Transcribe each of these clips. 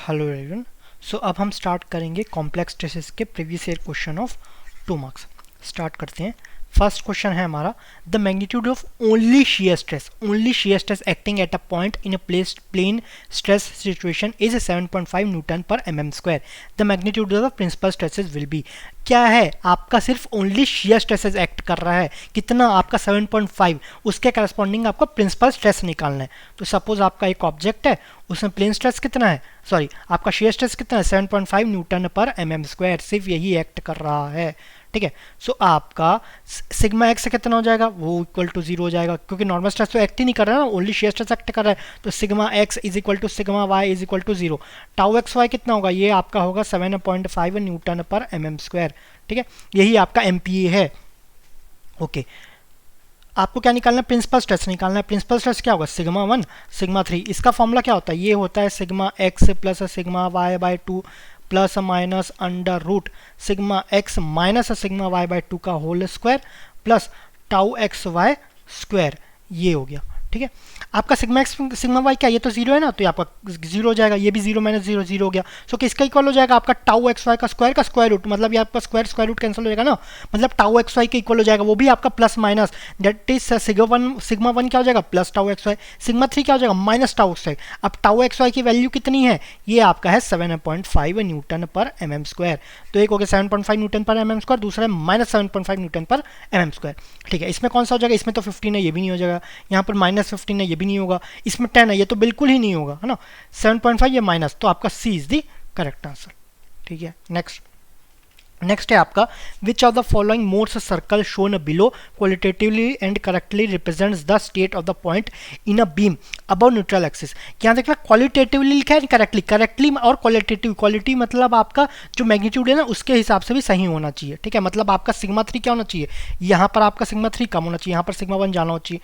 Hello everyone. सो अब हम start करेंगे कॉम्प्लेक्स स्ट्रेसेस के previous year question of 2 marks. Start करते हैं। फर्स्ट क्वेश्चन है हमारा, the magnitude of only shear stress acting at a point in a plane stress situation is 7.5 newton पर mm square. The magnitude of principal stresses will be. क्या है, आपका सिर्फ only shear stresses act कर रहा है, कितना आपका 7.5, उसके करस्पॉन्डिंग आपको प्रिंसिपल स्ट्रेस निकालना है। तो सपोज आपका एक ऑब्जेक्ट है, उसमें प्लेन स्ट्रेस कितना है, सॉरी आपका shear स्ट्रेस कितना है, 7.5 न्यूटन पर mm स्क्वायर, सिर्फ यही एक्ट कर रहा है। ठीक है, सो आपका सिग्मा एक्स कितना हो जाएगा, वो इक्वल टू 0 हो जाएगा, क्योंकि नॉर्मल स्ट्रेस तो एक्ट ही नहीं कर रहा है ना, ओनली shear स्ट्रेस एक्ट कर रहा है। तो sigma x is equal to sigma Y is equal to 0। Tau x Y कितना होगा, ये आपका होगा 7.5 न्यूटन पर mm स्क्वायर। ठीक है, यही आपका MPa है। ओके, आपको क्या निकालना है, प्रिंसिपल स्ट्रेस निकालना है। प्रिंसिपल स्ट्रेस क्या होगा, सिग्मा 1 सिग्मा 3। इसका फॉर्मूला क्या होता है, ये होता है sigma x plus sigma Y by 2 plus minus under root sigma x minus sigma Y by 2 का whole square plus tau x Y square, ये हो गया। ठीक है, आपका सिग्मा एक्स सिग्मा वाई क्या, ये तो 0 है ना, तो ये आपका 0 हो जाएगा, ये भी 0 माइनस 0 0 हो गया। सो किसका इक्वल हो जाएगा, आपका टाउ एक्स वाई का स्क्वायर रूट, मतलब ये आपका स्क्वायर रूट कैंसिल हो जाएगा ना, मतलब टाउ एक्स वाई के इक्वल हो जाएगा, वो भी आपका plus minus, that is sigma one क्या हो जाएगा, plus tau x Y, sigma 3 क्या हो जाएगा, माइनस टाउ एक्स वाई। अब टाउ एक्स वाई की वैल्यू कितनी है, ये आपका है 7.5 न्यूटन पर mm स्क्वायर। तो एक हो गया 7.5 न्यूटन पर mm स्क्वायर, दूसरा है माइनस 7.5 न्यूटन पर mm स्क्वायर। ठीक है, इसमें कौन सा हो जाएगा, इसमें तो 15 है, ये भी नहीं हो जाएगा, यहाँ पर माइनस 15 है, ये भी नहीं होगा, इसमें 10 है, ये तो बिल्कुल ही नहीं होगा, है ना। 7.5 ये माइनस, तो आपका C is the correct answer. ठीक है, नेक्स्ट है आपका, which of the following modes circle shown below qualitatively and correctly represents the state of the point in a beam above neutral axis. यहाँ देखना क्वालिटेटिवली लिखा है, करेक्टली और qualitative, quality मतलब आपका जो मैग्नीट्यूड है ना उसके हिसाब से भी सही होना चाहिए। ठीक है, मतलब आपका सिग्मा 3 क्या होना चाहिए, यहाँ पर आपका सिग्मा 3 कम होना चाहिए, यहाँ पर सिग्मा 1 जाना चाहिए।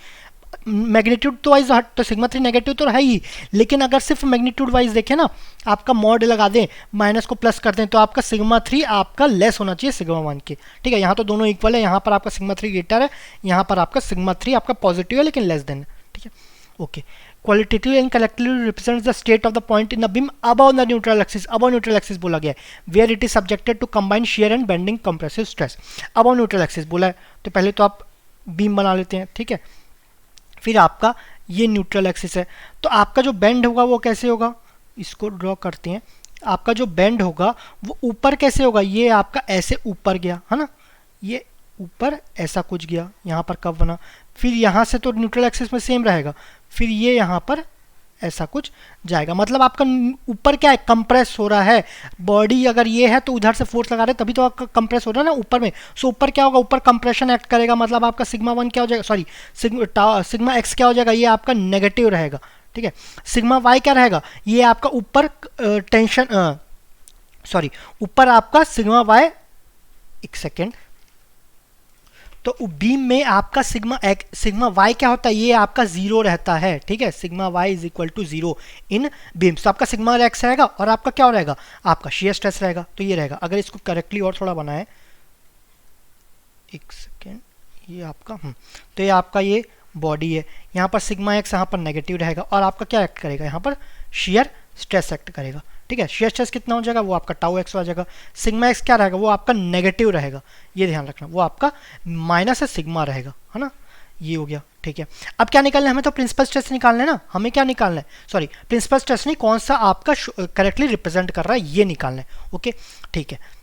मैग्नीट्यूड तो वाइज तो सिग्मा 3 नेगेटिव तो है ही, लेकिन अगर सिर्फ मैग्नीट्यूड वाइज देखें ना, आपका मॉड लगा दें, माइनस को प्लस कर दें, तो आपका सिग्मा 3 आपका लेस होना चाहिए सिग्मा 1 के। ठीक है, यहाँ तो दोनों इक्वल है, यहाँ पर आपका सिग्मा 3 ग्रेटर है, यहाँ पर आपका सिग्मा 3 आपका पॉजिटिव है लेकिन लेस देन है। ठीक है, okay. Qualitative and collectively represents the state of the point in the beam above the neutral axis. Above neutral axis बोला गया है, where it is subjected to combine shear and bending compressive stress. Above neutral axis बोला है, तो पहले तो आप beam बना लेते हैं। ठीक है, फिर आपका ये न्यूट्रल एक्सिस है, तो आपका जो बेंड होगा वो कैसे होगा, इसको ड्रॉ करते हैं। आपका जो बेंड होगा वो ऊपर कैसे होगा, ये आपका ऐसे ऊपर गया है ना, ये ऊपर ऐसा कुछ गया, यहाँ पर कब बना, फिर यहाँ से तो न्यूट्रल एक्सिस में सेम रहेगा, फिर ये यहाँ पर ऐसा कुछ जाएगा, मतलब आपका ऊपर क्या है, कंप्रेस हो रहा है। बॉडी अगर ये है तो उधर से फोर्स लगा रहे तभी तो आपका कंप्रेस हो रहा है ना ऊपर में। सो ऊपर क्या होगा, ऊपर कंप्रेशन एक्ट करेगा, मतलब आपका सिग्मा 1 क्या हो जाएगा, सॉरी सिग्मा एक्स क्या हो जाएगा, ये आपका नेगेटिव रहेगा। ठीक है, सिग्मा वाई क्या रहेगा, ये आपका ऊपर टेंशन, सॉरी ऊपर आपका सिग्मा वाई, एक सेकेंड, तो बीम में आपका सिग्मा वाई क्या होता है, ये आपका 0 रहता है। ठीक है, sigma Y is equal to 0 in beam. तो आपका सिग्मा एक्स रहेगा और आपका क्या रहेगा, आपका shear स्ट्रेस रहेगा, तो ये रहेगा। अगर इसको करेक्टली और थोड़ा बनाए, एक सेकेंड, ये आपका तो ये आपका ये बॉडी है, यहाँ पर सिग्मा एक्स यहाँ पर नेगेटिव रहेगा और आपका क्या एक्ट करेगा, यहाँ पर shear स्ट्रेस एक्ट करेगा। ठीक है, shear स्ट्रेस कितना हो जाएगा, वो आपका टाउ एक्स हो जाएगा। सिग्मा एक्स क्या रहेगा, वो आपका नेगेटिव रहेगा, ये ध्यान रखना, वो आपका माइनस सिग्मा रहेगा, है ना, ये हो गया। ठीक है, अब क्या निकालना है हमें, तो प्रिंसिपल स्ट्रेस निकालना है ना, हमें क्या निकालना है, सॉरी प्रिंसिपल स्ट्रेस नहीं, कौन सा आपका करेक्टली रिप्रेजेंट कर रहा है ये निकालना है। ओके, ठीक है,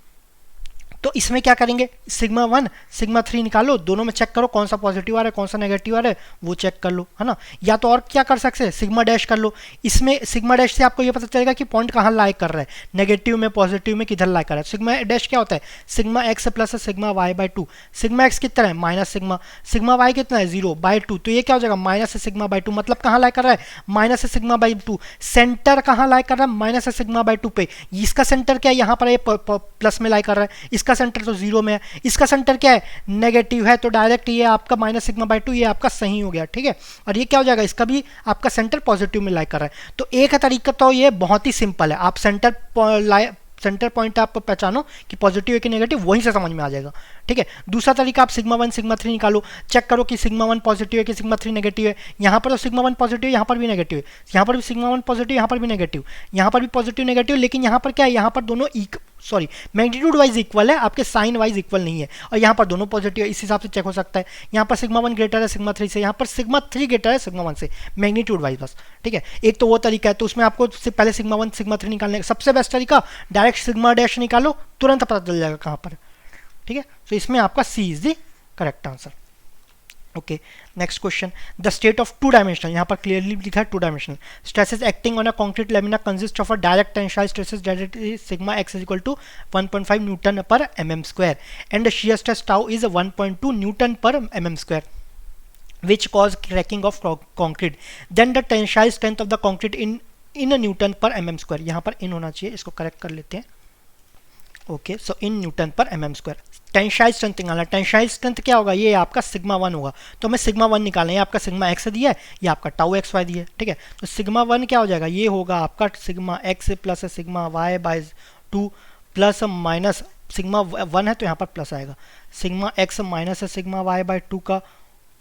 तो इसमें क्या करेंगे, सिग्मा 1 सिग्मा 3 निकालो, दोनों में चेक करो कौन सा पॉजिटिव आ रहा है कौन सा नेगेटिव आ रहा है, वो चेक कर लो, है ना। या तो और क्या कर सकते हैं, सिग्मा डैश कर लो। इसमें सिग्मा डैश से आपको ये पता चलेगा कि पॉइंट कहाँ लाई कर रहा है, नेगेटिव में पॉजिटिव में किधर लाई कर रहा है। सिग्मा डैश क्या होता है, sigma x plus sigma Y by 2। Sigma x कितना है, माइनस सिग्मा, सिग्मा वाई कितना है 0 बाई 2, तो ये क्या हो जाएगा माइनस सिग्मा बाई 2, मतलब कहाँ लाई कर रहा है, माइनस सिग्मा बाई 2। सेंटर कहाँ लाई कर रहा है, माइनस सिग्मा बाई 2 पे। इसका सेंटर क्या है, यहाँ पर ये प्लस में लाई कर रहा है, इसका सेंटर तो 0 में है, इसका सेंटर क्या है, नेगेटिव है, तो डायरेक्ट ये आपका माइनस सिग्मा बाई 2 ये आपका सही हो गया। ठीक है, और ये क्या हो जाएगा, इसका भी आपका सेंटर पॉजिटिव में लाई कर रहा है। तो एक तरीका तो ये बहुत ही सिंपल है, आप सेंटर सेंटर पॉइंट आप पहचानो कि पॉजिटिव है कि नेगेटिव, वहीं से समझ में आ जाएगा। ठीक है, दूसरा तरीका आप सिग्मा 1 सिग्मा 3 निकालो, चेक करो कि सिग्मा 1 पॉजिटिव है कि सिग्मा 3 नेगेटिव है। यहाँ पर तो सिग्मा 1 पॉजिटिव है, यहाँ पर भी नेगेटिव है, यहाँ पर भी सिग्मा 1 पॉजिटिव, यहाँ पर भी नेगेटिव, यहाँ पर भी पॉजिटिव नेगेटिव, लेकिन यहाँ पर क्या है, यहाँ पर दोनों मैग्नीट्यूड वाइज इक्वल है, आपके साइन वाइज इक्वल नहीं है, और यहाँ पर दोनों पॉजिटिव है, इस हिसाब से चेक हो सकता है। यहाँ पर सिग्मा 1 ग्रेटर है सिग्मा 3 से, यहाँ पर सिग्मा 3 ग्रेटर है सिग्मा 1 से, मैग्नीट्यूड वाइज बस। ठीक है, एक तो वो तरीका है, तो उसमें आपको पहले सिग्मा 1 सिग्मा 3 निकालने का सबसे बेस्ट तरीका, डायरेक्ट सिग्मा डैश निकालो, तुरंत पता चल जाएगा कहाँ पर। ठीक है, तो इसमें आपका C is the correct answer. Okay, next question, the state of two dimensional, यहाँ पर क्लियरली लिखा है two dimensional stresses acting on a concrete lamina consist of a direct tensile stresses that is sigma x is equal to 1.5 newton पर mm square and shear stress tau is 1.2 newton पर mm square which cause cracking of concrete, then the tensile strength of the concrete in a Newton पर mm square, यहाँ पर इन होना चाहिए, इसको correct कर लेते हैं। ओके, सो इन न्यूटन पर mm स्क्वायर। टेंसाइल स्ट्रेंथ निकालना, टेंसाइल स्ट्रेंथ क्या होगा, ये आपका सिग्मा 1 होगा, तो हमें सिग्मा 1 निकालना है, ये आपका सिग्मा एक्स दिया है, ये आपका टाउ एक्स वाई दिया है। ठीक है, तो सिग्मा 1 क्या हो जाएगा, ये होगा आपका sigma x plus sigma y by 2 plus minus sigma 1 है तो यहाँ पर प्लस आएगा, sigma x minus sigma y by 2 का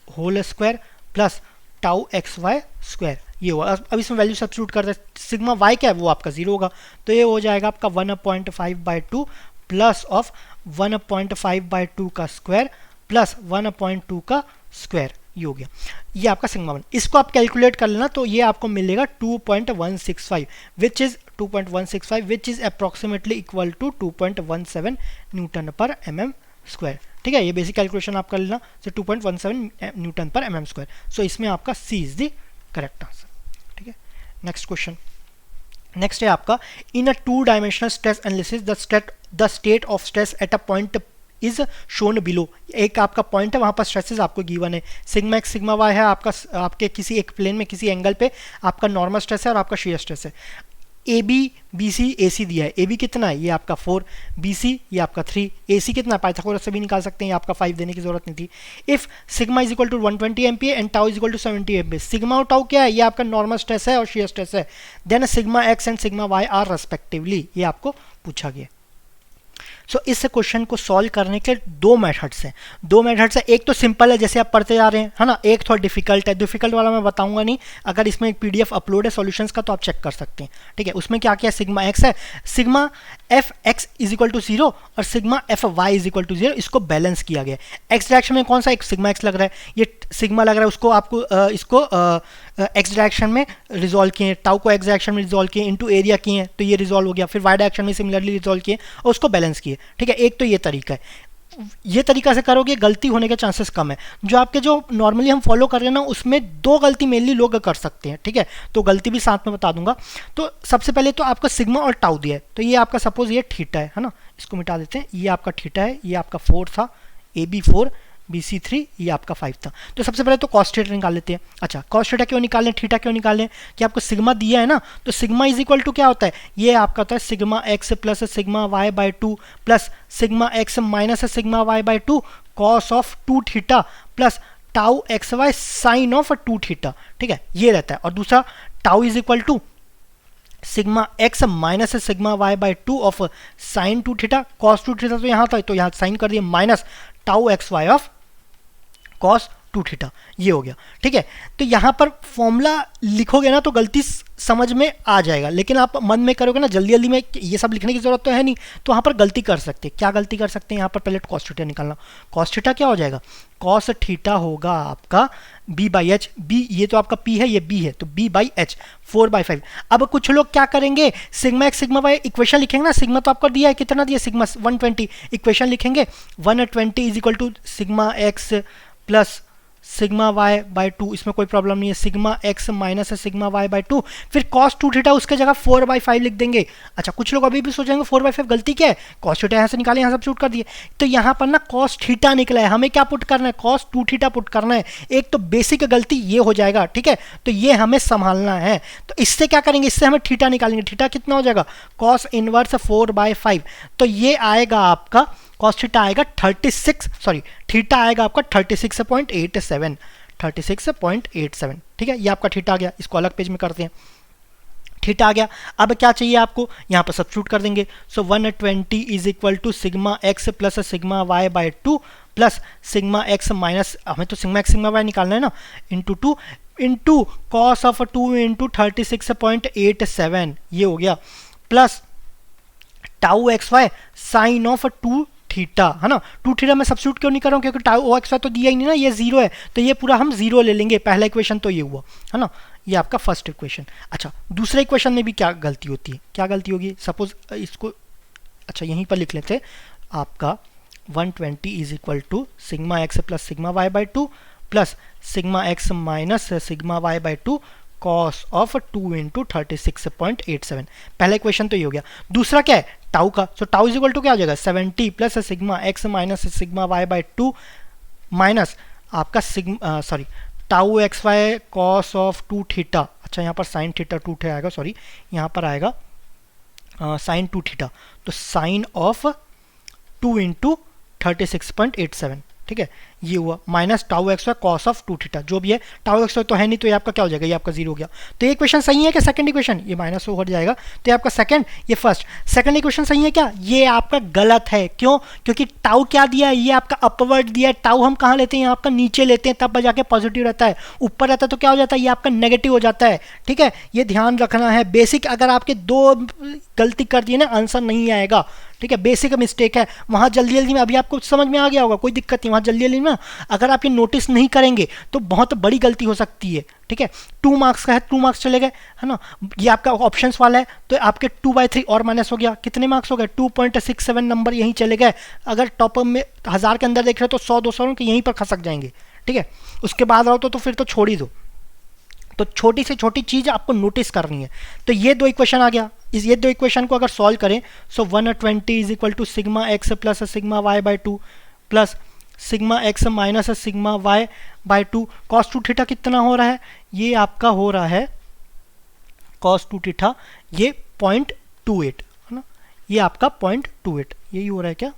whole square plus tau x Y square, ये हुआ। अब इसमें वैल्यू सब्स्टिट्यूट करते हैं, सिग्मा वाई क्या है वो आपका 0 होगा, तो ये हो जाएगा आपका 1/5 बाय 2 प्लस ऑफ 1/5 बाय 2 का स्क्वायर प्लस 1/2 का स्क्वायर, ये हो गया, ये आपका सिग्मा 1। इसको आप कैलकुलेट कर लेना, तो ये आपको मिलेगा 2.165 which is 2.165 which is approximately equal to 2.17 newton पर mm स्क्वायर। ठीक है, ये बेसिक कैलकुलेशन आप कर लेना, so 2.17 न्यूटन पर mm स्क्वायर। सो इसमें आपका C is the correct answer. ठीक है, नेक्स्ट क्वेश्चन, नेक्स्ट है आपका, in a two dimensional stress analysis the state of stress at a point is shown below. एक आपका पॉइंट है, वहाँ पर स्ट्रेसेस आपको गिवन है, सिग्मा एक्स सिग्मा वाई है, आपका आपके किसी एक प्लेन में किसी एंगल पे आपका नॉर्मल स्ट्रेस है और आपका शीयर स्ट्रेस है। ए बी बी सी ए सी दिया है, ए बी कितना है, ये आपका 4, बी सी ये आपका 3, ए सी कितना है, पाइथागोरस से भी निकाल सकते हैं, ये आपका 5 देने की जरूरत नहीं थी। If sigma is equal to 120 MPa and tau is equal to 70 MPa, sigma और टाउ क्या है, ये आपका नॉर्मल स्ट्रेस है और शीयर स्ट्रेस है, then sigma x and sigma y are respectively, ये आपको पूछा गया। सो इस क्वेश्चन को सॉल्व करने के दो मेथड्स हैं, एक तो सिंपल है जैसे आप पढ़ते जा रहे हैं, है ना, एक थोड़ा डिफिकल्ट है, डिफिकल्ट वाला मैं बताऊंगा नहीं, अगर इसमें एक पीडीएफ अपलोड है सॉल्यूशंस का तो आप चेक कर सकते हैं। ठीक है, उसमें क्या क्या सिग्मा एक्स है, sigma f x is equal to 0 और sigma f y is equal to 0, इसको बैलेंस किया गया। एक्स डायरेक्शन में कौन सा एक सिग्मा एक्स लग रहा है, ये सिग्मा लग रहा है, उसको आपको इसको एक्स डायरेक्शन में रिजॉल्व किए, टाउ को एक्स डायरेक्शन में रिजॉल्व किए, इनटू एरिया किए तो ये रिजॉल्व हो गया, फिर वाई डायरेक्शन में सिमिलरली रिजॉल्व किए और उसको बैलेंस किए। ठीक है, एक तो ये तरीका है, ये तरीका से करोगे गलती होने के चांसेस कम है। जो आपके जो नॉर्मली हम फॉलो कर रहे हैं ना, उसमें दो गलती मेनली लोग कर सकते हैं। ठीक है, तो गलती भी साथ में बता दूंगा। तो सबसे पहले तो आपका सिग्मा और टाउ दिया है, तो ये आपका सपोज ये थीटा है ना, इसको मिटा देते हैं, ये आपका थीटा है, ये आपका 4 था, ए बी 4 BC 3, ये आपका 5 था। तो सबसे पहले तो कॉस थीटा निकाल लेते हैं। अच्छा, कॉस थीटा क्यों निकालें, थीटा क्यों निकालें, कि आपको सिग्मा दिया है ना, तो सिग्मा इज इक्वल टू क्या होता है, ये आपका होता है sigma x plus sigma Y by 2 plus sigma x minus sigma Y by 2 cos of 2 theta plus tau x y sine of 2 theta. ठीक है, ये रहता है। और दूसरा tau is equal to sigma x minus sigma Y by 2 of sine 2 theta, cos 2 theta तो यहाँ था, तो यहाँ साइन कर दिया, minus tau x y of cos 2 theta, ये हो गया। ठीक है, तो यहाँ पर फॉर्मूला लिखोगे ना तो गलती समझ में आ जाएगा, लेकिन आप मन में करोगे ना जल्दी जल्दी में, ये सब लिखने की जरूरत तो है नहीं, तो वहाँ पर गलती कर सकते हैं। क्या गलती कर सकते हैं, यहाँ पर पहले कॉस थीटा निकालना, कॉस थीटा क्या हो जाएगा, कॉस थीटा होगा आपका b बाई एच, बी ये तो आपका p है, ये b है, तो b बाई एच 4/5। अब कुछ लोग क्या करेंगे, sigma x sigma y equation लिखेंगे ना, सिग्मा तो आपको दिया है, कितना दिया, सिग्मा 120, इक्वेशन लिखेंगे 120 is equal to sigma x plus sigma Y by 2, इसमें कोई प्रॉब्लम नहीं है, sigma x minus sigma Y by 2, फिर कॉस 2 थीटा उसके जगह 4/5 लिख देंगे। अच्छा, कुछ लोग अभी भी सोचेंगे 4/5 गलती क्या है, कॉस थीटा यहाँ से निकाले, यहाँ सब्स्टिट्यूट कर दिए, तो यहाँ पर ना कॉस थीटा निकला है, हमें क्या पुट करना है, कॉस 2 थीटा पुट करना है। एक तो बेसिक गलती ये हो जाएगा, ठीक है, तो ये हमें संभालना है। तो इससे क्या करेंगे, इससे हमें थीटा निकालेंगे, थीटा कितना हो जाएगा, कॉस इनवर्स 4/5, तो ये आएगा आपका कॉस थीटा आएगा 36, थीटा आएगा आपका 36.87, 36.87। ठीक है, ये आपका थीटा आ गया, इसको अलग पेज में करते हैं। थीटा आ गया। अब क्या चाहिए आपको, यहाँ पर सब्स्टिट्यूट कर देंगे। So 120 is equal to sigma x plus sigma Y by 2 plus sigma x minus, हमें तो सिग्मा एक्स सिग्मा वाई निकालना है ना, into 2 into cos of 2 into 36.87 ये हो गया, plus tau x y sine of 2 theta, है ना। 2 थीटा में सब्स्टिट्यूट क्यों नहीं कर रहा हूँ, क्योंकि टाउ एक्स वाई तो दिया ही नहीं ना, ये जीरो है, तो ये पूरा हम जीरो ले लेंगे। पहला इक्वेशन तो ये हुआ, है ना, ये आपका फर्स्ट इक्वेशन। अच्छा, दूसरे इक्वेशन में भी क्या गलती होती है, क्या गलती होगी, सपोज इसको, अच्छा यहीं पर लिख लेते हैं आपका 120 is equal to sigma x plus sigma Y by 2 plus sigma x minus sigma Y by 2 cos of 2 into 36.87। पहला इक्वेशन तो ये हो गया। दूसरा क्या है, टाउ का। So tau is equal to क्या हो जाएगा 70 plus sigma x minus sigma Y by 2 minus आपका sigma sorry tau x y cos of 2 theta. अच्छा यहाँ पर साइन थीटा 2 थीटा आएगा, सॉरी यहाँ पर आएगा साइन 2 थीटा, तो साइन ऑफ 2 इंटू 36.87, ठीक है, ये हुआ, minus tau x y cos of 2 theta, जो भी है टाउ एक्स वाई तो है नहीं, तो ये आपका क्या हो जाएगा, ये आपका जीरो हो गया। तो ये इक्वेशन सही है क्या, सेकंड इक्वेशन, ये माइनस हो हट जाएगा, तो ये आपका सेकंड, ये फर्स्ट। सेकंड इक्वेशन सही है क्या, ये आपका गलत है। क्यों, क्योंकि टाउ क्या दिया है, ये आपका अपवर्ड दिया है। टाउ हम कहाँ लेते हैं, यहाँ आपका नीचे लेते हैं, तब जाके पॉजिटिव रहता है। ऊपर रहता है तो क्या हो जाता है, ये आपका नेगेटिव हो जाता है। ठीक है, ये ध्यान रखना है। बेसिक अगर आपके दो गलती कर दिए ना, आंसर नहीं आएगा। ठीक है, बेसिक मिस्टेक है, वहाँ जल्दी जल्दी में, अभी आपको समझ में आ गया होगा, कोई दिक्कत नहीं, वहाँ जल्दी जल्दी में अगर आप ये नोटिस नहीं करेंगे तो बहुत बड़ी गलती हो सकती है। ठीक है, 2 मार्क्स का है, 2 मार्क्स चले गए, है ना। ये आपका ऑप्शंस वाला है, तो आपके 2/3 और माइनस हो गया, कितने मार्क्स हो गए, 2.67 नंबर यहीं चले गए। अगर टॉप में 1000 के अंदर देख रहे हो तो 100-200 के यहीं पर खसक जाएंगे। ठीक है, उसके बाद रहो तो फिर तो छोड़ ही दो। तो छोटी से छोटी चीज़ आपको नोटिस करनी है। तो ये दो इक्वेशन आ गया, ये दो इक्वेशन को अगर सॉल्व करें, so 120 is equal to sigma x plus sigma Y by 2 plus sigma x minus sigma Y by 2 cos 2 theta कितना हो रहा है, ये आपका हो रहा है कॉस 2 थीटा, ये 0.28, है ना, ये आपका 0.28 यही हो रहा है क्या।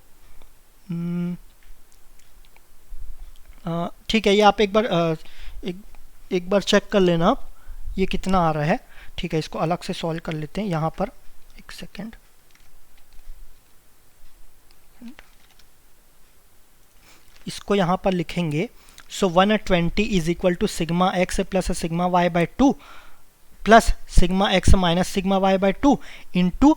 ठीक है, ये आप एक बार चेक कर लेना आप ये कितना आ रहा है। ठीक है, इसको अलग से सॉल्व कर लेते हैं। यहाँ पर एक सेकेंड, इसको यहाँ पर लिखेंगे। So 120 is equal to sigma x plus sigma Y by 2 plus sigma x minus sigma Y by 2 into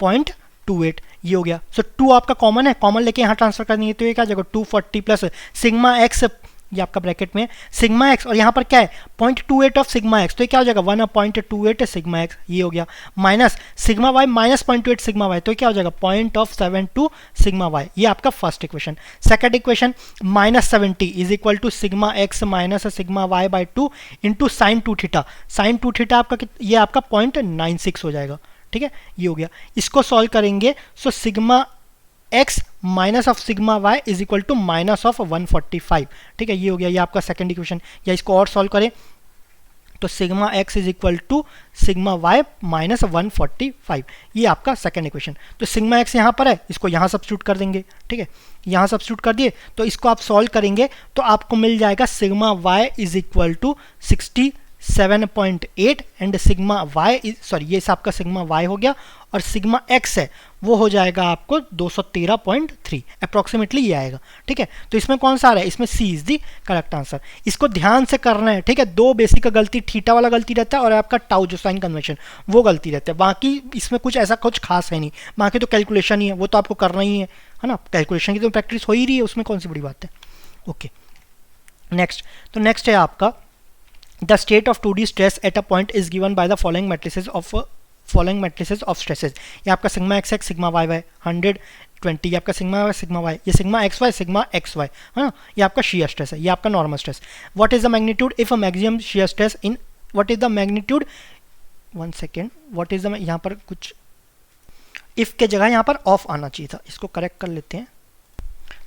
0.28, ये हो गया। सो 2 आपका कॉमन है, कॉमन लेके यहाँ ट्रांसफर करनी है, तो ये क्या जगह 240 प्लस सिग्मा एक्स, ये आपका ब्रैकेट में सिग्मा एक्स, और यहाँ पर क्या है 0.28 ऑफ सिग्मा एक्स, तो ये क्या हो जाएगा 1.28 सिग्मा एक्स, ये हो गया, minus sigma y minus 0.8 sigma y, तो ये क्या हो जाएगा 0.72 सिग्मा वाई, ये आपका first equation. Second equation minus 70 is equal to sigma x minus sigma Y by 2 into sine 2 theta, sine 2 theta आपका ये आपका 0.96 हो जाएगा। ठीक है, ये हो गया। इसको सॉल्व करेंगे, so sigma x minus of sigma y is equal to minus of 145। ठीक है, ये हो गया, ये आपका सेकंड इक्वेशन। या इसको और सॉल्व करें तो sigma x is equal to sigma y minus 145, ये आपका सेकंड इक्वेशन। तो सिग्मा x यहाँ पर है, इसको यहाँ सब्स्टिट्यूट कर देंगे। ठीक है, यहाँ सब्स्टिट्यूट कर दिए, तो इसको आप सॉल्व करेंगे तो आपको मिल जाएगा sigma y is equal to 67.8 and sigma y sorry ये आपका सिग्मा y हो गया, और सिग्मा x है वो हो जाएगा आपको 213.3 अप्रॉक्सीमेटली, ये आएगा। ठीक है, तो इसमें कौन सा आ रहा है, इसमें C is the correct answer. इसको ध्यान से करना है। ठीक है, दो बेसिक का गलती, थीटा वाला गलती रहता है और आपका टाउ जो साइन कन्वेंशन वो गलती रहता है, बाकी इसमें कुछ ऐसा कुछ खास है नहीं, बाकी तो कैलकुलेशन ही है, वो तो आपको करना ही है ना, कैलकुलेशन की तो प्रैक्टिस हो ही रही है, उसमें कौन सी बड़ी बात है। ओके, नेक्स्ट, तो नेक्स्ट है आपका the state of 2D stress at a point is given by the following matrices of stresses। ये आपका sigma x x sigma y y 120, ये आपका सिग्मा वाई सिग्मा वाई, ये सिग्मा एक्स वाई, है ना, ये आपका shear stress है, ये आपका normal stress। what is the magnitude if a maximum shear stress in what is the magnitude, one second, what is the, यहाँ पर कुछ if के जगह यहाँ पर off आना चाहिए था, इसको करेक्ट कर लेते हैं।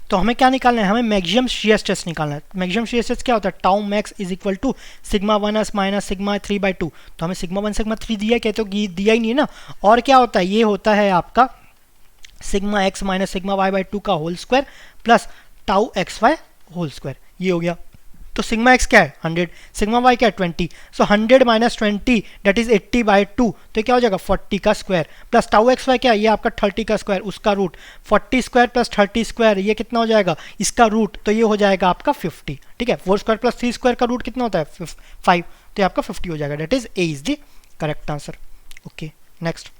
तो हमें क्या निकालना है, हमें मैक्सिमम शियर स्ट्रेस निकालना है। मैक्सिमम शियर स्ट्रेस क्या होता है, tau max is equal to sigma 1 minus sigma 3/2। तो हमें सिग्मा 1 सिग्मा 3 दिया, कहते हो कि दिया ही नहीं है ना। और क्या होता है, ये होता है आपका sigma x minus sigma Y by 2 का whole square plus tau x y whole square, ये हो गया। तो सिग्मा एक्स क्या है 100, सिग्मा वाई क्या है 20, सो 100 माइनस 20 दैट इज 80/2, तो क्या हो जाएगा 40 का square, plus tau x y क्या है ये आपका 30 का स्क्वायर, उसका रूट 40 स्क्वायर प्लस 30 स्क्वायर ये कितना हो जाएगा इसका रूट, तो ये हो जाएगा आपका 50, ठीक है। 4 स्क्वायर प्लस 3 स्क्वायर का रूट कितना होता है 5, तो ये आपका 50 हो जाएगा, that is a is the correct answer. Okay next,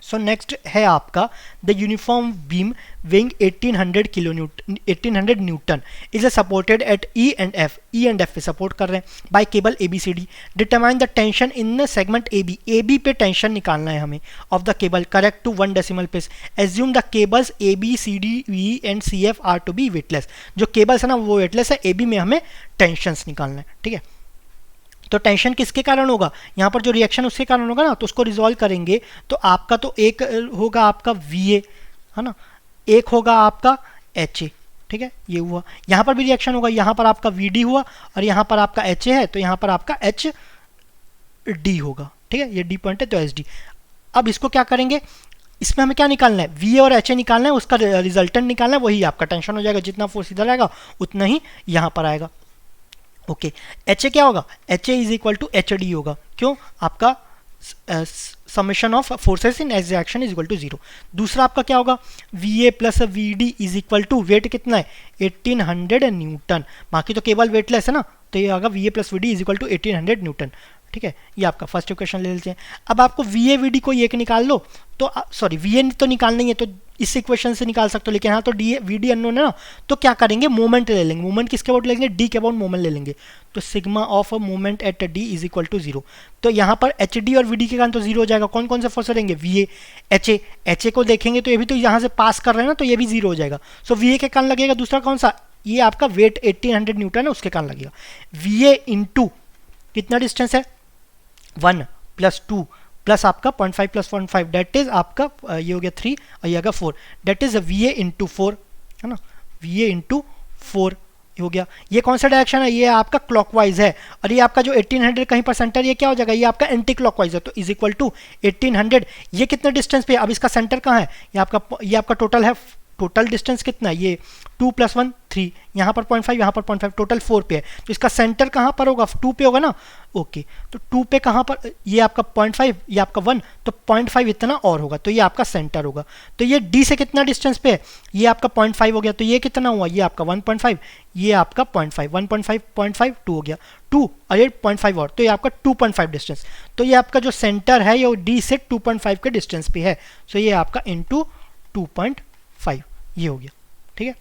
so next है आपका the uniform beam weighing 1800 newton is supported at E and F, E and F पे सपोर्ट कर रहे हैं by cable A B C D, determine the tension in segment A B पे tension निकालना है हमें of the cable correct to 1 decimal place, assume the cables A B C D we and C F are to be weightless, जो cables है ना वो weightless है, A B में हमें टेंशंस निकालना है, ठीक है। तो टेंशन किसके कारण होगा, यहाँ पर जो रिएक्शन उसके कारण होगा ना, तो उसको रिजॉल्व करेंगे तो आपका तो एक होगा आपका वी ए है ना, एक होगा आपका एच ए, ठीक है ये हुआ, यहाँ पर भी रिएक्शन होगा, यहाँ पर आपका वी डी हुआ और यहाँ पर आपका एच ए है तो यहाँ पर आपका एच डी होगा, ठीक है ये डी पॉइंट है तो एच डी। अब इसको क्या करेंगे, इसमें हमें क्या निकालना है वी ए और एच ए निकालना है, उसका रिजल्टेंट निकालना है, वही आपका टेंशन हो जाएगा, जितना फोर्स इधर आएगा उतना ही यहाँ पर आएगा। ओके एच ए क्या होगा, H A is equal to H D होगा, क्यों आपका summation of forces in edge action is equal to 0। दूसरा आपका क्या होगा V A plus V D is equal to weight कितना है 1800 न्यूटन, बाकी तो केवल वेटलेस है ना, तो ये होगा V A plus V D is equal to 1800 newton, ठीक है ये आपका फर्स्ट इक्वेशन ले लेते हैं। अब आपको वी ए वी डी को एक निकाल लो, तो सॉरी वी ए तो निकालना ही है तो इस इक्वेशन से निकाल सकते हो, लेकिन हाँ तो डी वी डी अननोन है ना, तो क्या करेंगे मोमेंट ले लेंगे, मोमेंट किसके अबाउट लेंगे डी के अबाउट मोमेंट ले लेंगे, तो sigma of moment at D is equal to 0, तो यहाँ पर एच डी और वी डी के कारण तो 0 हो जाएगा, कौन कौन से फोर्स रहेंगे वी ए एच ए को देखेंगे तो ये भी तो यहाँ से पास कर रहे हैं ना, तो ये भी 0 हो जाएगा, सो वी ए के कारण लगेगा, दूसरा कौन सा ये आपका वेट 1800 न्यूटन है उसके कारण लगेगा, वी ए इंटू कितना डिस्टेंस है 1 प्लस 2 प्लस आपका 0.5 प्लस 0.5 डेट इज आपका ये हो गया 3 और ये आ गया 4, that is V A into 4 है ना, वी ए इंटू 4 हो गया। ये कौन सा डायरेक्शन है, ये आपका क्लॉकवाइज है, और ये आपका जो 1800 कहीं पर सेंटर ये क्या हो जाएगा, ये आपका एंटी क्लॉकवाइज है, तो इज इक्वल टू 1800, ये कितने डिस्टेंस पे है, अब इसका सेंटर कहाँ है, ये आपका टोटल है, टोटल डिस्टेंस कितना है ये 2 + 1 3, यहाँ पर 0.5 यहाँ पर 0.5, टोटल 4 पे है, तो इसका सेंटर कहाँ पर होगा 2 पे होगा ना, ओके तो 2 पे कहाँ पर, ये आपका 0.5 ये आपका 1, तो 0.5 इतना और होगा, तो ये आपका सेंटर होगा, तो ये डी से कितना डिस्टेंस पे है, ये आपका 0.5 हो गया, तो ये कितना हुआ ये आपका 1.5, ये आपका 0.5 1.5 0.5 2 हो गया 2 और ये 0.5 और, तो ये आपका 2.5 डिस्टेंस, तो ये आपका जो सेंटर है ये डी से 2.5 के डिस्टेंस पे है, सो ये आपका इंटू 2.5 ये हो गया, ठीक है।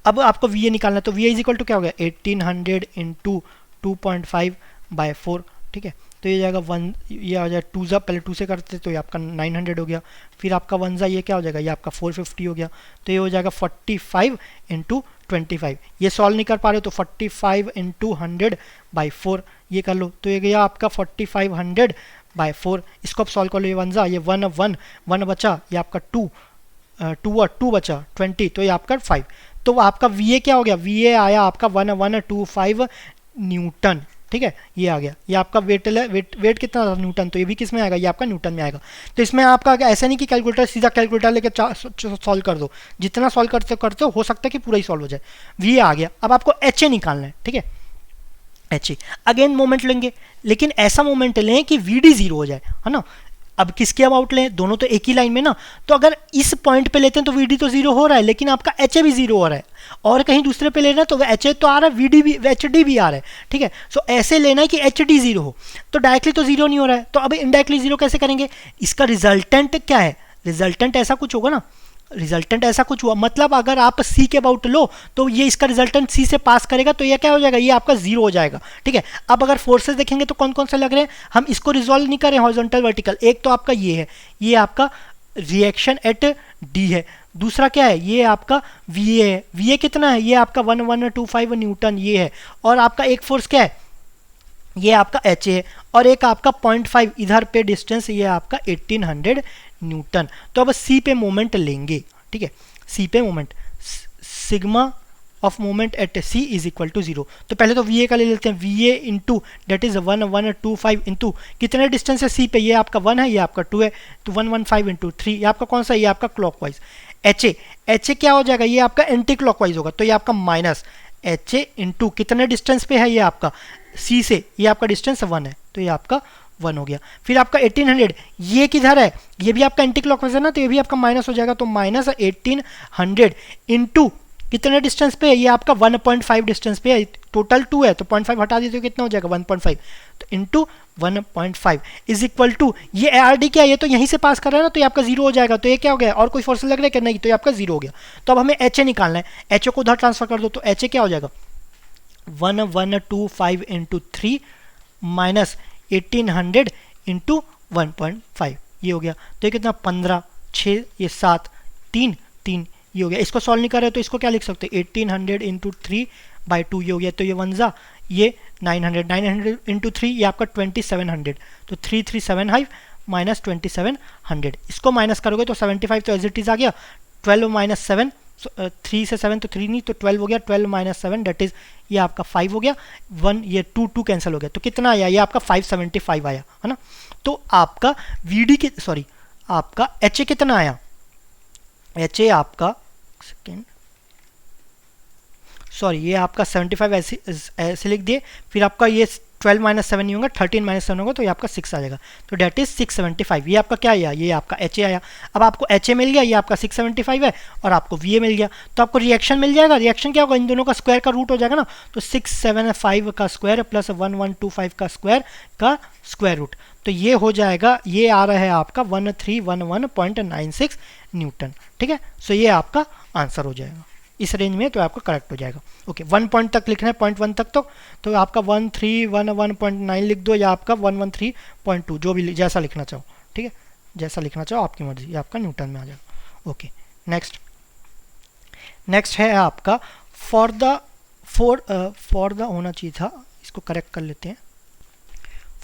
अब आपको वी ए निकालना है, तो V A is equal to क्या हो गया 1800 इंटू 2.5/4, ठीक है, तो ये जाएगा 1, ये आ जाएगा 2 पहले 2 से करते तो ये आपका 900 हो गया, फिर आपका 1 ये क्या हो जाएगा ये आपका 450 हो गया, तो ये हो जाएगा 45 इंटू 25, ये सॉल्व नहीं कर पा रहे हो तो 45 इंटू 100/4 ये कर लो, तो ये गया आपका 4500/4, इसको आप सॉल्व कर लो, ये 1 ये 1 बचा, ये आपका 2 और 2 बचा 20, तो ये आपका 5, तो आपका वी ए क्या हो गया, वी ए आया आपका 1125 न्यूटन, ठीक है ये आ गया, ये आपका वेट कितना था न्यूटन, तो ये भी किस में आएगा ये आपका न्यूटन में आएगा। तो इसमें आपका ऐसा नहीं कि कैलकुलेटर सीधा कैलकुलेटर लेके सॉल्व कर दो, जितना सॉल्व करते हो सकता है कि पूरा ही सॉल्व हो जाए। वी ए आ गया, अब आपको एच ए निकालना है, ठीक है एच ए अगेन मोमेंट लेंगे, लेकिन ऐसा मोमेंट लें कि वी डी 0 हो जाए, है ना। अब किसके अबाउट लें, दोनों तो एक ही लाइन में ना, तो अगर इस पॉइंट पे लेते हैं तो वी डी तो 0 हो रहा है, लेकिन आपका एच ए भी 0 हो रहा है, और कहीं दूसरे पे ले रहे हैं तो एच ए तो आ रहा है, वी डी भी एच डी भी आ रहा है, ठीक है। सो ऐसे लेना है कि एच डी 0 हो, तो डायरेक्टली तो 0 नहीं हो रहा है, तो अब इनडायरेक्टली 0 कैसे करेंगे, इसका रिजल्टेंट क्या है, रिजल्टेंट ऐसा कुछ होगा ना, रिजल्टेंट ऐसा कुछ हुआ, मतलब अगर आप सी के अबाउट लो तो ये इसका रिजल्टेंट सी से पास करेगा, तो ये क्या हो जाएगा ये आपका 0 हो जाएगा, ठीक है। अब अगर फोर्सेस देखेंगे तो कौन कौन से लग रहे हैं, हम इसको रिजॉल्व नहीं करें हॉरिजॉन्टल वर्टिकल, एक तो आपका ये है, ये आपका रिएक्शन एट डी है, दूसरा क्या है ये आपका वी ए है, वी ए कितना है ये आपका 1125 न्यूटन ये है, और आपका एक फोर्स क्या है ये आपका एच ए है, और एक आपका 0.5 इधर पे डिस्टेंस ये आपका 1800 न्यूटन। तो अब सी पे मोमेंट लेंगे, ठीक है सी पे moment, sigma of moment at C is equal to 0, तो पहले तो वी ए का ले लेते हैं, V A into that is 1125 into कितने डिस्टेंस है सी पे, ये आपका 1 है ये आपका 2 है, तो 115 इंटू 3 ये आपका कौन सा, ये आपका क्लॉकवाइज। एच ए क्या हो जाएगा ये आपका एंटी क्लॉकवाइज होगा, तो ये आपका माइनस एच ए इंटू कितने डिस्टेंस पे है ये आपका सी से, ये आपका डिस्टेंस 1 है तो ये आपका 1 हो गया। फिर आपका 1800 ये किधर है, ये भी आपका एंटी क्लॉकवाइज है ना, तो ये भी आपका माइनस हो जाएगा, तो माइनस 1800 इंटू कितने डिस्टेंस पे है, ये आपका 1.5 डिस्टेंस पे है, टोटल 2 है तो 0.5 हटा दीजिए तो कितना हो जाएगा 1.5, तो इंटू 1.5 इज इक्वल टू ये आर डी क्या है, ये तो यहीं से पास कर रहा है ना, तो ये आपका जीरो हो जाएगा, तो ये क्या हो गया, और कोई फोर्स लग रहा है क्या, नहीं, तो ये आपका जीरो हो गया। तो अब हमें एच ए निकालना है, एच ए को उधर ट्रांसफर कर दो, तो एच ए क्या हो जाएगा 1125 इंटू 3 माइनस 1800 इंटू 1.5, ये हो गया, तो ये कितना 15 6 ये 7 3 3 ये हो गया। इसको सॉल्व नहीं कर रहे तो इसको क्या लिख सकते हैं 1800 इंटू 3/2 ये हो गया, तो ये 1 जा ये 900 इंटू 3 ये आपका 2700, तो 3375 माइनस 2700, इसको माइनस करोगे तो 75 तो एज इट इज आ गया, 12 माइनस 7 3 से 7 तो 3 नहीं तो 12 हो गया, 12 माइनस 7 डेट इज ये आपका 5 हो गया, 1 ये 2 कैंसिल हो गया, तो कितना आया, ये आपका 575 आया है ना। तो आपका वीडी की सॉरी आपका एच ए कितना आया, एच ए आपका सेकेंड सॉरी ये आपका 75 ऐसे लिख दिए, फिर आपका ये 12 माइनस 7 नहीं होगा, 13 माइनस 7 होगा, तो ये आपका 6 आ जाएगा, तो डेट इज 675, ये आपका क्या आया, ये आपका एच ए आया। अब आपको एच ए मिल गया, ये आपका 675 है, और आपको वी ए मिल गया, तो आपको रिएक्शन मिल जाएगा, रिएक्शन क्या होगा, इन दोनों का स्क्वायर का रूट हो जाएगा ना, तो 675 का स्क्वायर प्लस 1125 का स्क्वायर रूट, तो ये हो जाएगा, ये आ रहा है आपका 1311.96 न्यूटन, ठीक है। सो ये आपका आंसर हो जाएगा इस रेंज में, तो आपका करेक्ट हो जाएगा। ओके 1 पॉइंट तक लिखना है, पॉइंट 1 तक तो आपका 1311.9 लिख दो, या आपका 113.2 जो भी जैसा लिखना चाहो, ठीक है, जैसा लिखना चाहो आपकी मर्जी, ये आपका न्यूटन में आ जाएगा। ओके नेक्स्ट है आपका फॉर द होना चाहिए था, इसको करेक्ट कर लेते हैं,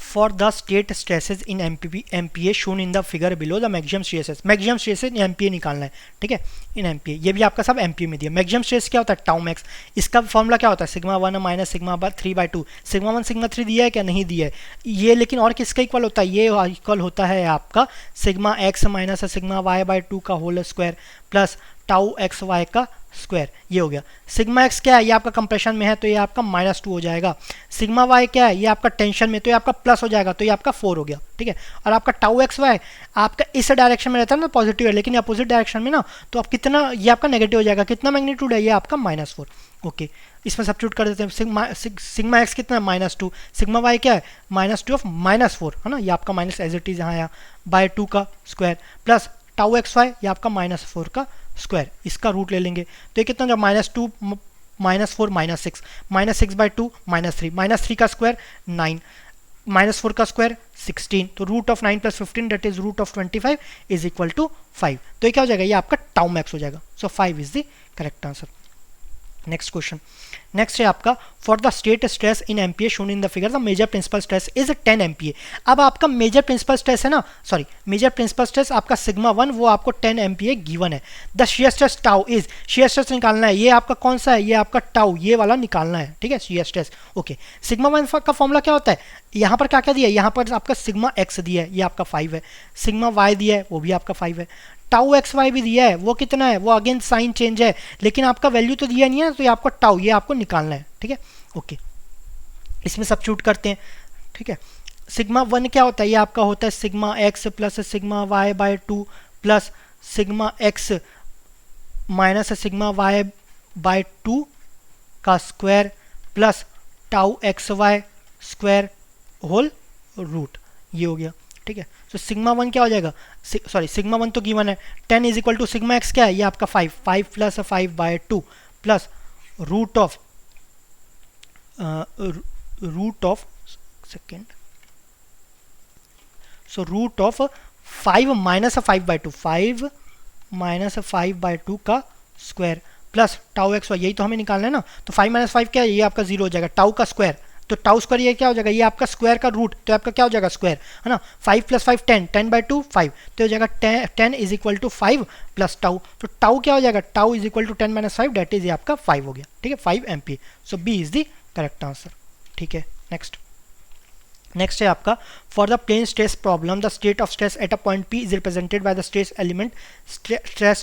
for the state stresses in MPa shown in the figure below the maximum stresses, maximum stresses in MPa निकालना है, ठीक है, इन MPa, ये भी आपका सब MPa में दिया। मैक्सिमम स्ट्रेस क्या होता है, टाउ मैक्स, इसका फॉर्मूला क्या होता है, sigma 1 minus sigma 3/2, sigma 1 sigma 3 दिया है क्या, नहीं दिया है ये, लेकिन और किसका इक्वल होता है, ये इक्वल होता है आपका sigma x minus sigma y/2 का whole square plus tau x y का स्क्वायर, ये हो गया। सिग्मा एक्स क्या है, ये आपका कंप्रेशन में है तो ये आपका -2 हो जाएगा, सिग्मा वाई क्या है, ये आपका टेंशन में तो ये आपका प्लस हो जाएगा, तो ये आपका 4 हो गया, ठीक है। और आपका टाउ एक्स वाई आपका इस डायरेक्शन में रहता है ना पॉजिटिव है, लेकिन अपोजिट डायरेक्शन में ना तो आप कितना, ये आपका नेगेटिव हो जाएगा, कितना मैग्नीट्यूड है, ये आपका -4, ओके। इसमें सब्स्टिट्यूट कर देते हैं, सिग्मा एक्स कितना है -2, सिग्मा वाई क्या है -2 ऑफ -4 है ना, ये आपका माइनस एज इट इज यहाँ आया /2 का square plus tau x y ये आपका -4 का स्क्वायर, इसका रूट ले लेंगे तो ये कितना जब -2 -4 -6 -6/2 -3 का स्क्वायर 9 -4 का स्क्वायर 16, तो root of 9 plus 15 that is root of 25 is equal to 5, तो ये क्या हो जाएगा, ये आपका टाउ मैक्स हो जाएगा, so 5 is the correct answer. Next question, next है आपका for the state stress in MPa shown in the figure the major principal stress is 10 MPa. अब आपका मेजर प्रिंसिपल स्ट्रेस है ना, सॉरी मेजर प्रिंसिपल स्ट्रेस आपका sigma 1 वो आपको 10 MPa given है। The shear stress tau is, shear stress निकालना है, ये आपका कौन सा है, ये आपका टाउ ये वाला निकालना है, ठीक है, शियर स्ट्रेस। ओके सिग्मा 1 का फॉर्मूला क्या होता है, यहाँ पर क्या क्या दिया है, यहाँ पर आपका सिग्मा एक्स दिया है, ये आपका 5 है, सिग्मा वाई दिया है वो भी आपका 5 है, टाउ एक्स वाई भी दिया है, वो कितना है, वो अगेन साइन चेंज है, लेकिन आपका वैल्यू तो दिया नहीं है, तो ये आपको टाउ ये आपको निकालना है, ठीक है। ओके इसमें सब्स्टिट्यूट करते हैं, ठीक है। सिग्मा 1 क्या होता है, ये आपका होता है sigma x plus sigma y by 2 plus sigma x minus sigma y by 2 का square plus tau x Y square whole root, ये हो गया, ठीक है। तो सिग्मा 1 क्या हो जाएगा, सॉरी सिग्मा 1 तो गिवन है, 10 is equal to sigma x क्या है, ये आपका 5 plus 5 by 2 plus root of second, so root of 5 minus 5/2 5 minus 5/2 का square plus tau x y, यही तो हमें निकालना है ना, तो 5 माइनस 5 क्या है, ये आपका 0 हो जाएगा, टाउ का स्क्वायर, तो टाउ स्क्वायर ये क्या हो जाएगा, ये आपका स्क्वायर का रूट, तो आपका क्या हो जाएगा स्क्वायर है ना, 5 प्लस 5 10/2 5, तो हो जाएगा 10 is equal to 5 plus tau, तो टाउ क्या हो जाएगा, tau is equal to 10 minus 5 that is ये आपका 5 हो गया, ठीक है, 5 MP, so B is the correct answer, ठीक है। नेक्स्ट नेक्स्ट है आपका for the plane stress problem the state of stress at a point P is represented by the stress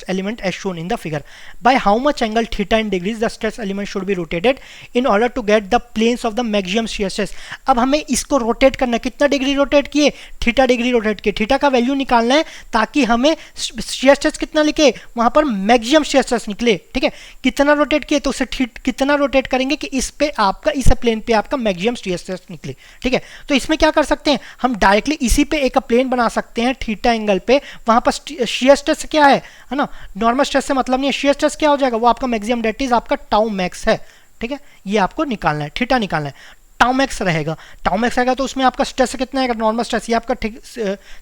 element as shown in the figure by how much angle theta in degrees the stress element should be rotated in order to get the planes of the maximum shear stress. अब हमें इसको rotate करना है, कितना degree rotate किए, theta degree rotate किए, theta का value निकालना है ताकि हमें शियर स्ट्रेस कितना लिखे, वहां पर मैक्सिमम शियर स्ट्रेस निकले। ठीक है, कितना रोटेट किए तो उसे कितना रोटेट करेंगे कि इस पे आपका, इस प्लेन पे आपका मैक्सिमम शियर स्ट्रेस निकले। ठीक है, तो इसमें क्या कर सकते हैं हम, डायरेक्टली इसी पे एक प्लेन बना सकते हैं थीटा एंगल पे, वहां पर शियर स्ट्रेस क्या है ना, नॉर्मल स्ट्रेस से मतलब नहीं है, शियर स्ट्रेस क्या हो जाएगा, वो आपका मैक्सिमम, डेट इज आपका टाउ मैक्स है। ठीक है, ये आपको निकालना है, थीटा निकालना है, टाउ मैक्स रहेगा, टाउ मैक्स रहेगा तो उसमें आपका स्ट्रेस कितना आएगा, नॉर्मल स्ट्रेस, ये आपका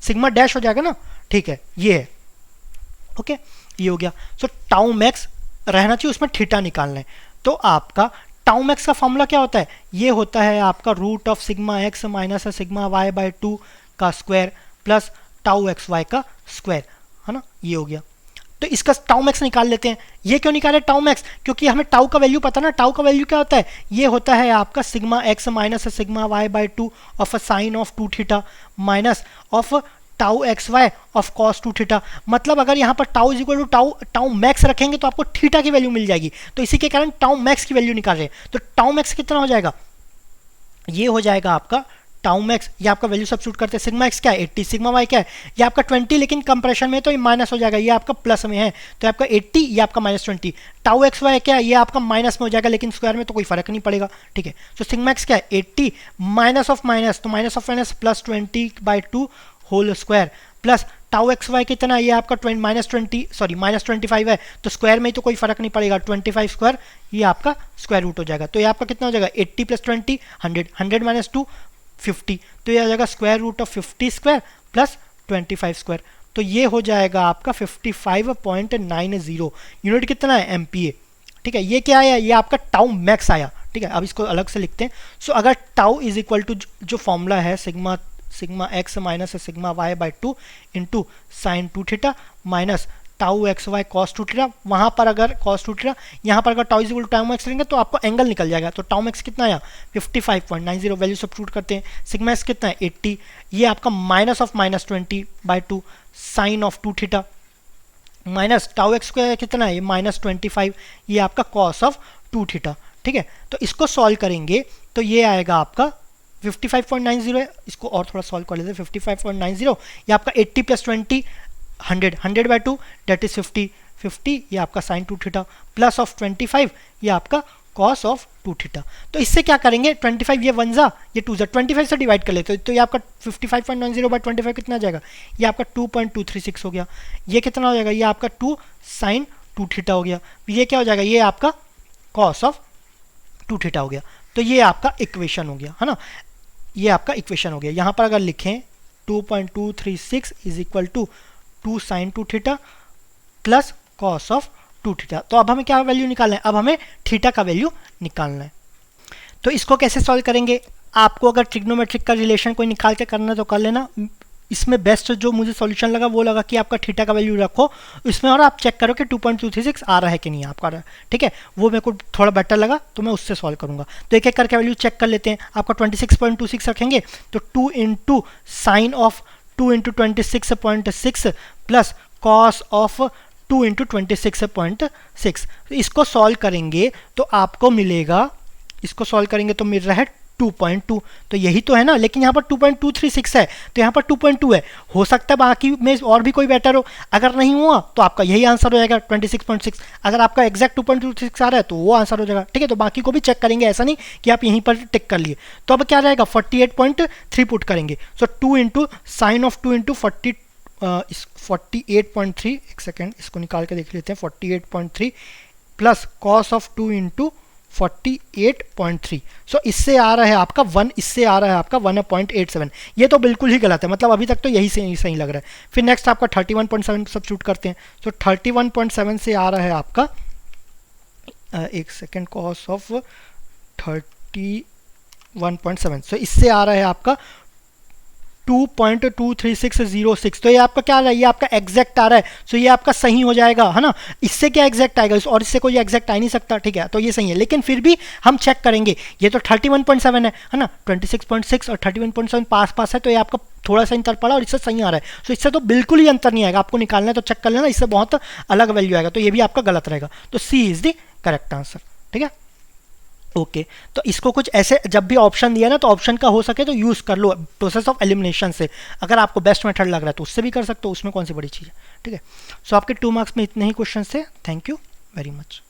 सिग्मा डैश हो जाएगा ना। ठीक है, ये है, ओके, ये हो गया। सो टाउ मैक्स रहना चाहिए, उसमें थीटा निकालना है। तो आपका टाउ मैक्स का फॉर्मूला क्या होता है, ये होता है आपका root of sigma x minus sigma Y by 2 का square plus tau x y का स्क्वायर, है ना, ये हो गया। तो इसका टाउ मैक्स निकाल लेते हैं। ये क्यों निकाले टाउ मैक्स, क्योंकि हमें टाउ का वैल्यू पता ना, टाउ का वैल्यू क्या होता है, ये होता है आपका sigma x minus sigma Y by 2 of a sine of 2 theta minus of tau x y of cos 2 theta. मतलब अगर यहाँ पर tau is equal to tau max रखेंगे तो आपको थीटा की वैल्यू मिल जाएगी, तो इसी के कारण टाउ मैक्स की वैल्यू निकाल रहे हैं। तो टाउ मैक्स कितना हो जाएगा, ये हो जाएगा आपका टाउ मैक्स, ये आपका वैल्यू सब्स्टिट्यूट करते हैं, सिग्मा एक्स क्या है 80, सिग्मा वाई क्या है, ये आपका 20, लेकिन कंप्रेशन में तो ये माइनस हो जाएगा, ये आपका प्लस में है तो आपका 80, ये आपका -20। टाउ एक्स वाई क्या है, ये आपका माइनस में हो जाएगा, लेकिन स्क्वायर में तो कोई फर्क नहीं पड़ेगा। ठीक है, तो सिग्मा एक्स क्या है 80 माइनस ऑफ माइनस, तो minus of minus plus 20/2 whole square plus tau x Y कितना है, ये आपका -25 है, तो स्क्वायर में ही तो कोई फर्क नहीं पड़ेगा, 25 स्क्वायर, ये आपका स्क्वायर रूट हो जाएगा। तो ये आपका कितना हो जाएगा 80 + 20 100, 100 - 2 50, तो ये आ जाएगा square root of 50 square plus 25 square, तो ये हो जाएगा आपका 55.90 यूनिट कितना है MPa। ठीक है, ये क्या आया, ये आपका टाउ मैक्स आया। ठीक है, अब इसको अलग से लिखते हैं। सो अगर टाउ इज इक्वल टू जो फॉर्मूला है sigma x minus sigma Y by 2 into sine 2 theta minus tau x y cos 2 theta, वहाँ पर अगर कॉस 2 थीटा, यहाँ पर अगर tau is equal to tau max लेंगे तो आपको एंगल निकल जाएगा। तो टाउ मैक्स कितना आया 55.90, वैल्यू सब्स्टिट्यूट करते हैं, सिग्मा एक्स कितना है 80, ये आपका minus of -20/2 sine of 2 theta minus tau x कितना है, ये -25, ये आपका कॉस ऑफ 2 थीटा। ठीक है, तो इसको सॉल्व करेंगे तो ये आएगा आपका 55.90 है, इसको और थोड़ा सॉल्व कर लेते हैं। 55.90 ये आपका 80 + 20 100/2 डेट इज 50, ये आपका साइन 2 थीटा प्लस ऑफ 25, ये आपका कॉस ऑफ 2 थीटा। तो इससे क्या करेंगे, 25 ये 1 जा, ये 2 जा, 25 से डिवाइड कर लेते हैं, तो ये आपका 55.90/25 कितना आ जाएगा, ये आपका 2.236 हो गया। ये कितना हो जाएगा, ये आपका 2 साइन 2 थीटा हो गया। ये क्या हो जाएगा, ये आपका कॉस ऑफ 2 थीटा हो गया। तो ये आपका इक्वेशन हो गया, है ना, ये आपका इक्वेशन हो गया। यहाँ पर अगर लिखें 2.236 is equal to 2 sine 2 theta plus cos of 2 theta. तो अब हमें क्या वैल्यू निकालना है, अब हमें थीटा का वैल्यू निकालना है। तो इसको कैसे सॉल्व करेंगे, आपको अगर ट्रिग्नोमेट्रिक का रिलेशन कोई निकाल के करना तो कर लेना। इसमें बेस्ट जो मुझे सॉल्यूशन लगा वो लगा कि आपका थीटा का वैल्यू रखो इसमें और आप चेक करो कि 2.236 आ रहा है कि नहीं आपका। ठीक है, वो मेरे को थोड़ा बेटर लगा तो मैं उससे सॉल्व करूंगा। तो एक एक करके वैल्यू चेक कर लेते हैं। आपका 26.26 रखेंगे तो 2 into sign of 2 into 26.6 plus cos of 2 into 26.6। इसको सॉल्व करेंगे तो आपको मिलेगा, इसको सॉल्व करेंगे तो मिल रहा है 2.2, तो यही तो है ना, लेकिन यहाँ पर 2.236 है तो यहाँ पर 2.2 है। हो सकता है बाकी में और भी कोई बेटर हो, अगर नहीं हुआ तो आपका यही आंसर हो जाएगा 26.6। अगर आपका एग्जैक्ट 2.26 आ रहा है तो वो आंसर हो जाएगा। ठीक है, तो बाकी को भी चेक करेंगे, ऐसा नहीं कि आप यहीं पर टिक कर लिए। तो अब क्या रहेगा 48.3 पुट करेंगे। सो 2 इंटू साइन ऑफ 2 इंटू 48.3, एक सेकेंड इसको निकाल के देख लेते हैं, 48.3 प्लस कॉस ऑफ 2 इंटू 48.3। सो इससे आ रहा है आपका 1, इससे आ रहा है आपका 1.87। ये तो बिल्कुल ही गलत है, मतलब अभी तक तो यही सही लग रहा है। फिर नेक्स्ट आपका 31.7 सब्स्टिट्यूट करते हैं। सो 31.7 से आ रहा है आपका एक सेकेंड, कॉस ऑफ 31.7, सो इससे आ रहा है आपका 2.23606, तो ये आपका क्या आ रहा है, ये आपका एग्जैक्ट आ रहा है, सो ये आपका सही हो जाएगा, है ना। इससे क्या एग्जैक्ट आएगा, और इससे कोई एग्जैक्ट आ नहीं सकता, ठीक है, तो ये सही है। लेकिन फिर भी हम चेक करेंगे, ये तो 31.7 है ना, 26.6 और 31.7 पास पास है, तो ये आपका थोड़ा सा अंतर पड़ा और इससे सही आ रहा है, सो इससे तो बिल्कुल ही अंतर नहीं आएगा, आपको निकालना है तो चेक कर लेना, इससे बहुत अलग वैल्यू आएगा, तो ये भी आपका गलत रहेगा, तो सी इज द करेक्ट आंसर, ठीक है। ओके तो इसको कुछ ऐसे जब भी ऑप्शन दिया ना, तो ऑप्शन का हो सके तो यूज़ कर लो प्रोसेस ऑफ एलिमिनेशन से, अगर आपको बेस्ट मेथड लग रहा है तो उससे भी कर सकते हो, उसमें कौन सी बड़ी चीज़ है, ठीक है। सो आपके 2 मार्क्स में इतने ही क्वेश्चन थे, थैंक यू वेरी मच।